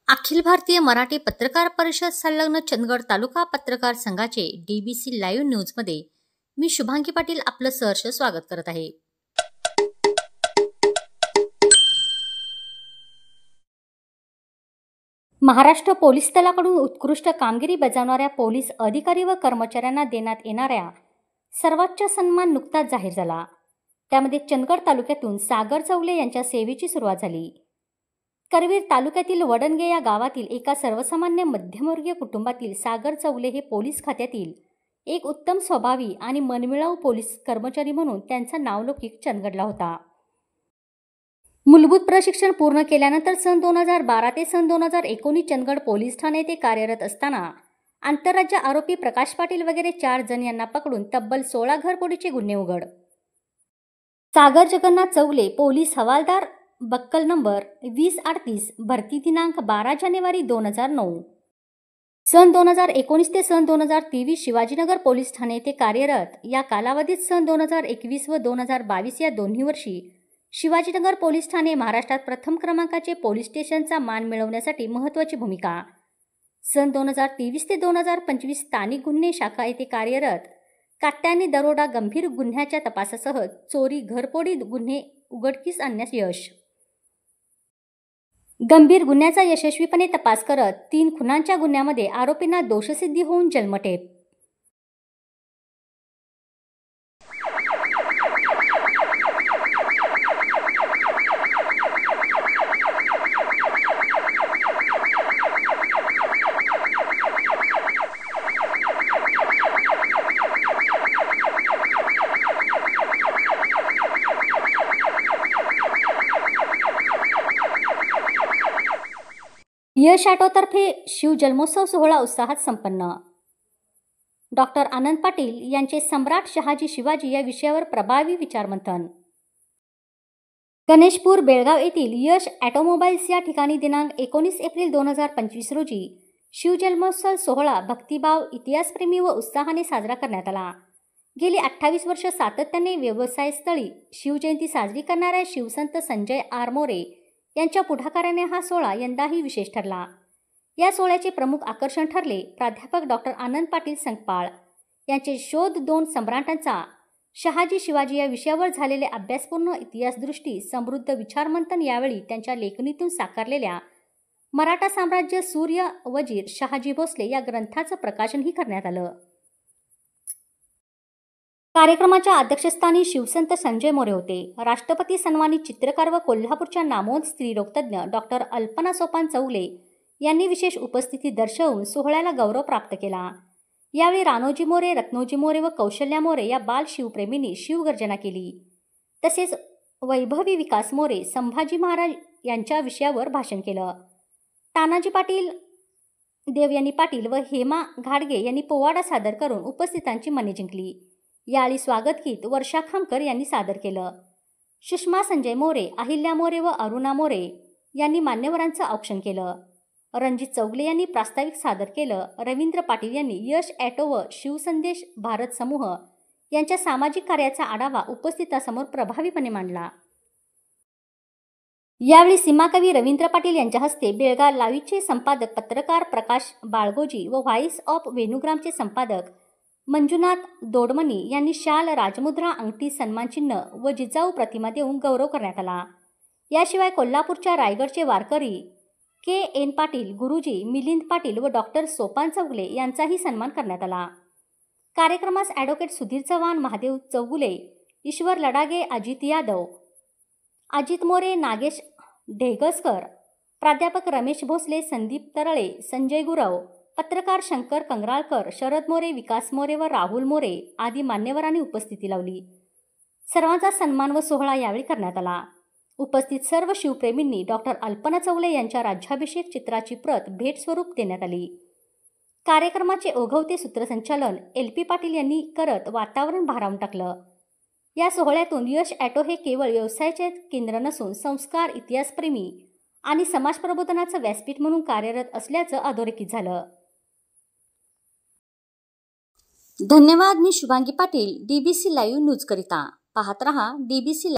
अखिल भारतीय मराठी पत्रकार परिषद संलग्न चंदगड तालुका पत्रकार संघाचे डीबीसी लाईव्ह न्यूजमध्ये मी शुभांगी पाटील आपलं सहर्ष स्वागत करत आहे। महाराष्ट्र पोलीस दलाकडून उत्कृष्ट कामगिरी बजावणाऱ्या पोलीस अधिकारी व कर्मचाऱ्यांना देण्यात येणाऱ्या सर्वोच्च सन्मान नुकताच जाहीर झाला। त्यामध्ये चंदगड तालुक्यातून सागर चौगले यांच्या सेवेची सुरुवात झाली। करवीर तालुक्यातील वडणगे या गावातील एका सर्वसामान्य मध्यमवर्गीय कुटुंबातील सागर चौगले हे पोलीस खात्यातील एक उत्तम स्वभावी आणि मनमिळाऊ पोलीस कर्मचारी म्हणून त्यांचा नावलौकिक चंदगडला होता। मूलभूत प्रशिक्षण पूर्ण केल्यानंतर सन 2012 ते सन 2019 चंदगड पोलीस ठाणे येथे कार्यरत असताना आंतरराज्य आरोपी प्रकाश पाटील वगैरे 4 जण यांना पकडून तब्बल 16 घरफोडीचे गुन्हे उघड। सागर जगन्नाथ चौगले पोलीस हवालदार बक्कल नंबर 2038 भरती दिनांक 12 जानेवारी 2009 सन 2019 ते सन 2023 शिवाजीनगर पोलीस ठाणे येथे कार्यरत। या कालावधीत सन 2021 व 2022 या दोन्ही वर्षी शिवाजीनगर पोलीस ठाणे महाराष्ट्रात प्रथम क्रमांकाचे पोलीस स्टेशनचा मान मिळवण्यासाठी महत्त्वाची भूमिका। सन 2023 ते 2025 स्थानिक गुन्हे शाखा येथे कार्यरत। काट्याने दरोडा गंभीर गुन्ह्याच्या तपासासह चोरी घरफोडी गुन्हे उघडकीस आणण्यास यश। गंभीर गुन्ह्याचा यशस्वीपणे तपास करत 3 खुनांच्या गुन्ह्यामध्ये आरोपींना दोषसिद्धी होऊन जन्मठेप। यश ऑटोतर्फे शिव जन्मोत्सव सोहळा उत्साहात संपन्न। डॉक्टर आनंद पाटील यांचे सम्राट शहाजी शिवाजी या विषयावर प्रभावी विचारमंथन। गणेशपूर बेळगाव येथील यश ऑटोमोबाईल्स या ठिकाणी दिनांक 19 एप्रिल 2025 रोजी शिवजन्मोत्सव सोहळा भक्तिभाव, इतिहासप्रेमी व उत्साहाने साजरा करण्यात आला। गेली 28 वर्ष सातत्याने व्यवसायस्थळी शिवजयंती साजरी करणाऱ्या शिवसंत संजय आर मोरे यांच्या पुढाकाराने हा सोहळा यंदाही विशेष ठरला। या सोहळ्याचे प्रमुख आकर्षण ठरले प्राध्यापक डॉक्टर आनंद पाटील संकपाळ यांचे शोध 2 सम्राटांचा शहाजी शिवाजी या विषयावर झालेले अभ्यासपूर्ण इतिहासदृष्टी समृद्ध विचारमंथन। यावेळी त्यांच्या लेखणीतून साकारलेल्या मराठा साम्राज्य सूर्य वजीर शहाजी भोसले या ग्रंथाचं प्रकाशनही करण्यात आलं। कार्यक्रमाच्या अध्यक्षस्थानी शिवसंत संजय मोरे होते। राष्ट्रपती सन्मानित चित्रकार व कोल्हापूरच्या नामवंत स्त्रीरोगतज्ञ डॉक्टर अल्पना सोपान चौगले यांनी विशेष उपस्थिती दर्शवून सोहळ्याला गौरव प्राप्त केला। यावेळी रानोजी मोरे, रत्नोजी मोरे व कौशल्या मोरे या बाल शिवप्रेमींनी शिवगर्जना केली। तसेच वैभवी विकास मोरे संभाजी महाराज यांच्या विषयावर भाषण केलं। तानाजी पाटील, देवयानी पाटील व हेमा घाडगे यांनी पोवाडा सादर करून उपस्थितांची मने जिंकली। यावेळी स्वागत गीत वर्षा खामकर यांनी सादर केलं। सुषमा संजय मोरे, अहिल्या मोरे व अरुणा मोरे यांनी मान्यवरांचं औक्षण केलं। रणजित चौगले यांनी प्रास्ताविक सादर केलं। रवींद्र पाटील यांनी यश ऑटो व शिवसंदेश भारत समूह यांच्या सामाजिक कार्याचा आढावा उपस्थितांसमोर प्रभावीपणे मांडला। यावेळी सीमाकवी रवींद्र पाटील यांच्या हस्ते बेळगाव लाईव्हचे संपादक पत्रकार प्रकाश बाळगोजी व व्हॉइस ऑफ वेणुग्रामचे संपादक मंजुनाथ दोडमणी यांनी शाल, राजमुद्रा, अंगठी, सन्मानचिन्ह व जिजाऊ प्रतिमा देऊन गौरव करण्यात आला। याशिवाय कोल्हापूरच्या रायगडचे वारकरी के.एन. पाटील, गुरुजी मिलिंद पाटील व डॉक्टर सोपान चौगले यांचाही सन्मान करण्यात आला। कार्यक्रमास ॲडव्होकेट सुधीर चव्हाण, महादेव चौगुले, ईश्वर लडागे, अजित यादव, अजित मोरे, नागेश ढेगसकर, प्राध्यापक रमेश भोसले, संदीप तरळे, संजय गुरव, पत्रकार शंकर कंगराळकर, शरद मोरे, विकास मोरे व राहुल मोरे आदी मान्यवरांनी उपस्थिती लावली। सर्वांचा सन्मान व सोहळा यावेळी करण्यात आला। उपस्थित सर्व शिवप्रेमींनी डॉक्टर अल्पना चौगले यांच्या राज्याभिषेक चित्राची प्रत भेट स्वरूप देण्यात आली। कार्यक्रमाचे ओघवते सूत्रसंचालन LP पाटील यांनी करत वातावरण भारावून टाकलं। या सोहळ्यातून यश ऑटो हे केवळ व्यवसायाचे केंद्र नसून संस्कार, इतिहासप्रेमी आणि समाज प्रबोधनाचं व्यासपीठ म्हणून कार्यरत असल्याचं अधोरेखित झालं। धन्यवाद। मी Shubhangi Patil, DBC live news करिता पाहत रहा डीबीसी।